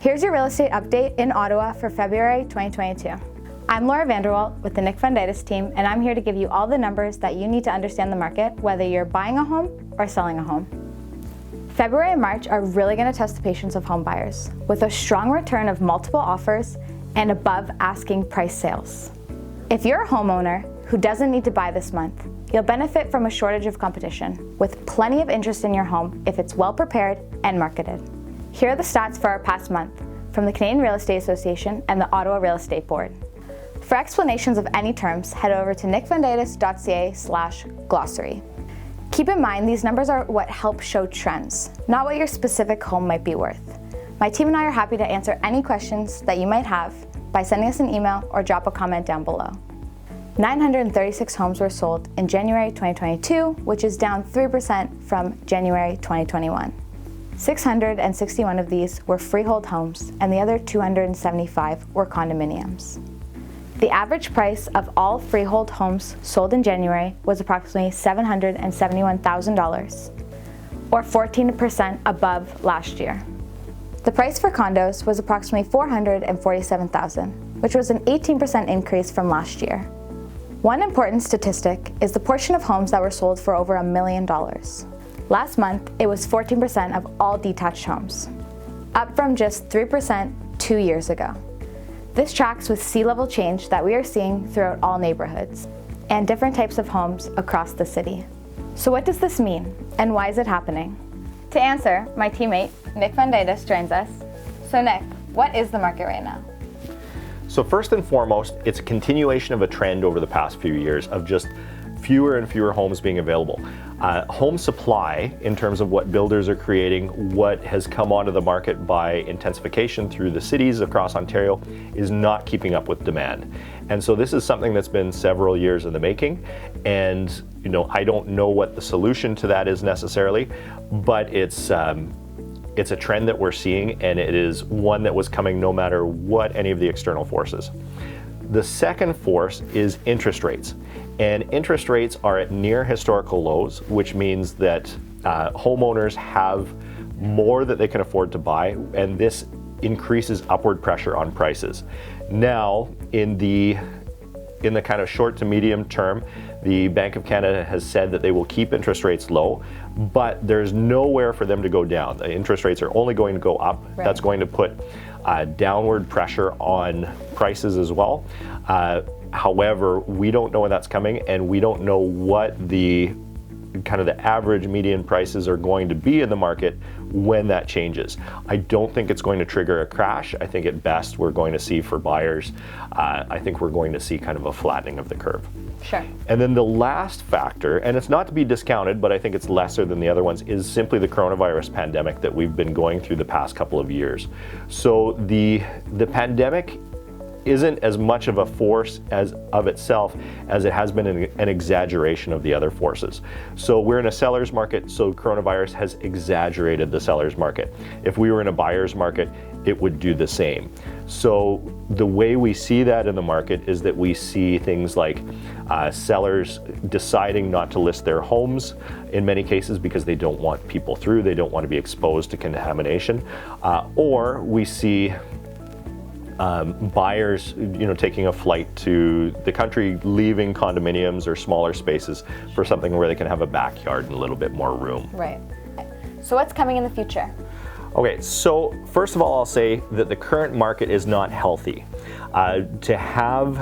Here's your real estate update in Ottawa for February 2022. I'm Laura Vanderwalt with the Fundytus team, and I'm here to give you all the numbers that you need to understand the market, whether you're buying a home or selling a home. February and March are really going to test the patience of home buyers, with a strong return of multiple offers and above asking price sales. If you're a homeowner who doesn't need to buy this month, you'll benefit from a shortage of competition, with plenty of interest in your home if it's well prepared and marketed. Here are the stats for our past month from the Canadian Real Estate Association and the Ottawa Real Estate Board. For explanations of any terms, head over to nicfundytus.ca/glossary. Keep in mind, these numbers are what help show trends, not what your specific home might be worth. My team and I are happy to answer any questions that you might have by sending us an email or drop a comment down below. 936 homes were sold in January 2022, which is down 3% from January 2021. 661 of these were freehold homes, and the other 275 were condominiums. The average price of all freehold homes sold in January was approximately $771,000, or 14% above last year. The price for condos was approximately $447,000, which was an 18% increase from last year. One important statistic is the portion of homes that were sold for over $1 million. Last month, it was 14% of all detached homes, up from just 3% 2 years ago. This tracks with sea level change that we are seeing throughout all neighborhoods and different types of homes across the city. So what does this mean, and why is it happening? To answer, my teammate, Nick Fundytus, joins us. So Nick, what is the market right now? So first and foremost, it's a continuation of a trend over the past few years of just fewer and fewer homes being available. Home supply, in terms of what builders are creating, what has come onto the market by intensification through the cities across Ontario, is not keeping up with demand. And so this is something that's been several years in the making. And I don't know what the solution to that is necessarily, but it's a trend that we're seeing, and it is one that was coming no matter what any of the external forces. The second force is interest rates. And interest rates are at near historical lows, which means that homeowners have more that they can afford to buy, and this increases upward pressure on prices. Now, in the kind of short to medium term, the Bank of Canada has said that they will keep interest rates low, but there's nowhere for them to go down. The interest rates are only going to go up. Right. That's going to put downward pressure on prices as well. However, we don't know when that's coming, and we don't know what the average median prices are going to be in the market when that changes. I don't think it's going to trigger a crash. I think at best we're going to see, for buyers, I think we're going to see kind of a flattening of the curve. Sure. And then the last factor, and it's not to be discounted, but I think it's lesser than the other ones, is simply the coronavirus pandemic that we've been going through the past couple of years. So the pandemic isn't as much of a force of itself as it has been an exaggeration of the other forces. So we're in a seller's market, so coronavirus has exaggerated the seller's market. If we were in a buyer's market, it would do the same. So the way we see that in the market is that we see things like sellers deciding not to list their homes in many cases because they don't want people through, they don't want to be exposed to contamination, or we see buyers, taking a flight to the country, leaving condominiums or smaller spaces for something where they can have a backyard and a little bit more room. Right. So what's coming in the future? Okay, so first of all, I'll say that the current market is not healthy. To have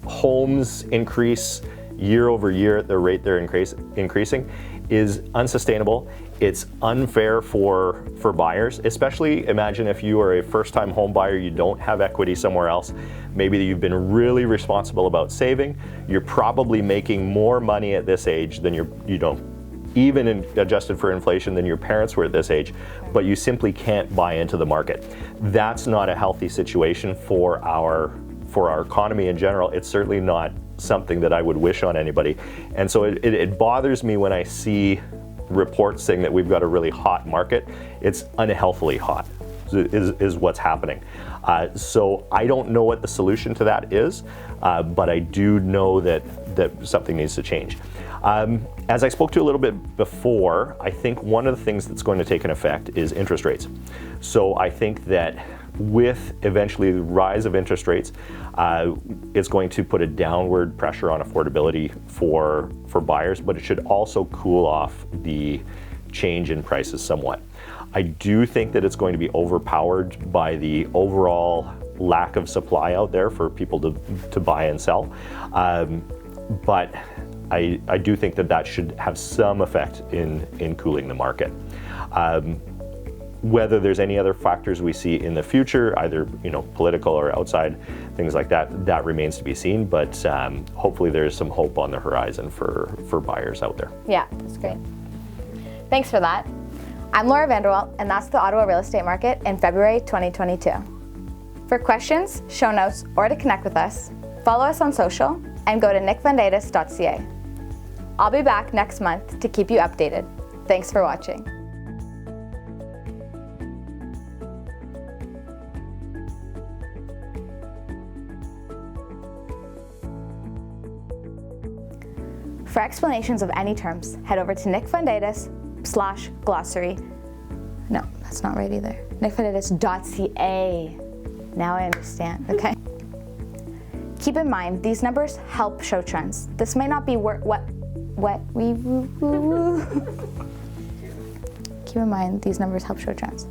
homes increase year over year at the rate they're increasing is unsustainable. It's unfair for buyers, especially imagine if you are a first-time home buyer, you don't have equity somewhere else. Maybe you've been really responsible about saving. You're probably making more money at this age than even adjusted for inflation, than your parents were at this age, but you simply can't buy into the market. That's not a healthy situation for our economy in general. It's certainly not something that I would wish on anybody. And so it bothers me when I see reports saying that we've got a really hot market. It's unhealthily hot is what's happening. So I don't know what the solution to that is, but I do know that something needs to change. As I spoke to a little bit before, I think one of the things that's going to take an effect is interest rates. So I think that with eventually the rise of interest rates, it's going to put a downward pressure on affordability for buyers, but it should also cool off the change in prices somewhat. I do think that it's going to be overpowered by the overall lack of supply out there for people to buy and sell. But I do think that should have some effect in cooling the market. Whether there's any other factors we see in the future, either political or outside, things like that remains to be seen. But hopefully there's some hope on the horizon for buyers out there. Yeah, that's great. Thanks for that. I'm Laura Vanderwalt, and that's the Ottawa real estate market in February 2022. For questions, show notes, or to connect with us, follow us on social and go to nickfundytus.ca. I'll be back next month to keep you updated. Thanks for watching. For explanations of any terms, head over to nickfundytus/glossary. No, that's not right either. nickfundytus.ca. Now I understand, okay? Keep in mind, these numbers help show trends. This might not be Keep in mind, these numbers help show trends.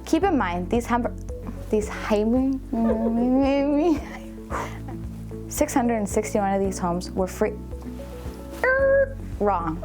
Keep in mind, 661 of these homes were free. Wrong.